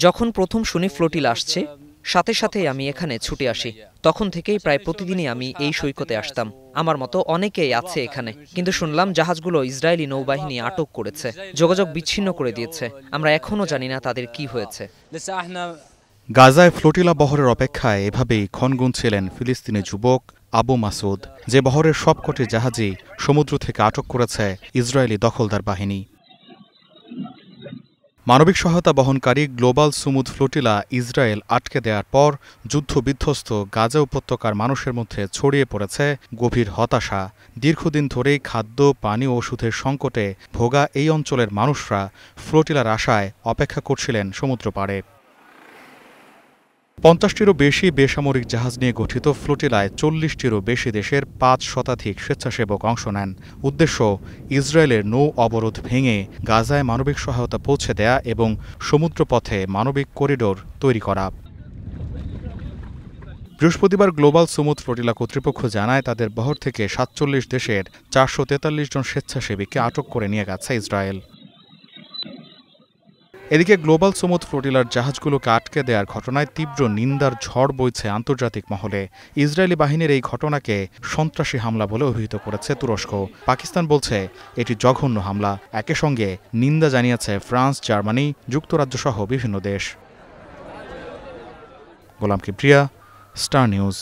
যখন প্রথম শুনি ফ্লোটিলা আসছে, সাথে সাথেই আমি এখানে ছুটে আসি। তখন থেকেই প্রায় প্রতিদিনই আমি এই সৈকতে আসতাম। আমার মতো অনেকেই আছে এখানে, কিন্তু শুনলাম জাহাজগুলো ইসরায়েলি নৌবাহিনী আটক করেছে, যোগাযোগ বিচ্ছিন্ন করে দিয়েছে। আমরা এখনও জানি না তাদের কি হয়েছে। গাজায় ফ্লোটিলা বহরের অপেক্ষায় এভাবেই ক্ষণ গুনছিলেন ফিলিস্তিনি যুবক আবু মাসুদ, যে বহরের সবকটি জাহাজই সমুদ্র থেকে আটক করেছে ইসরায়েলি দখলদার বাহিনী। মানবিক সহায়তা বহনকারী গ্লোবাল সুমুদ ফ্লোটিলা ইসরায়েল আটকে দেওয়ার পর যুদ্ধবিধ্বস্ত গাজা উপত্যকার মানুষের মধ্যে ছড়িয়ে পড়েছে গভীর হতাশা। দীর্ঘদিন ধরেই খাদ্য, পানি ও ওষুধের সংকটে ভোগা এই অঞ্চলের মানুষরা ফ্লোটিলার আশায় অপেক্ষা করছিলেন সমুদ্রপাড়ে। ৫০টিরও বেশি বেসামরিক জাহাজ নিয়ে গঠিত ফ্লোটিলায় ৪০টিরও বেশি দেশের ৫ শতাধিক স্বেচ্ছাসেবক অংশ নেন। উদ্দেশ্য ইসরায়েলের নৌ অবরোধ ভেঙে গাজায় মানবিক সহায়তা পৌঁছে দেয়া এবং সমুদ্রপথে মানবিক করিডোর তৈরি করা। বৃহস্পতিবার গ্লোবাল সুমুদ ফ্লোটিলা কর্তৃপক্ষ জানায় তাদের বহর থেকে ৪৭ দেশের ৪৪৩ জন স্বেচ্ছাসেবীকে আটক করে নিয়ে গেছে ইসরায়েল। এদিকে গ্লোবাল সুমুদ ফ্লোটিলার জাহাজগুলোকে আটকে দেওয়ার ঘটনায় তীব্র নিন্দার ঝড় বইছে আন্তর্জাতিক মহলে। ইসরায়েলি বাহিনীর এই ঘটনাকে সন্ত্রাসী হামলা বলে অভিহিত করেছে তুরস্ক। পাকিস্তান বলছে এটি জঘন্য হামলা। একই সঙ্গে নিন্দা জানিয়েছে ফ্রান্স, জার্মানি, যুক্তরাজ্য সহ বিভিন্ন দেশ। গোলাম কিবরিয়া, স্টার নিউজ।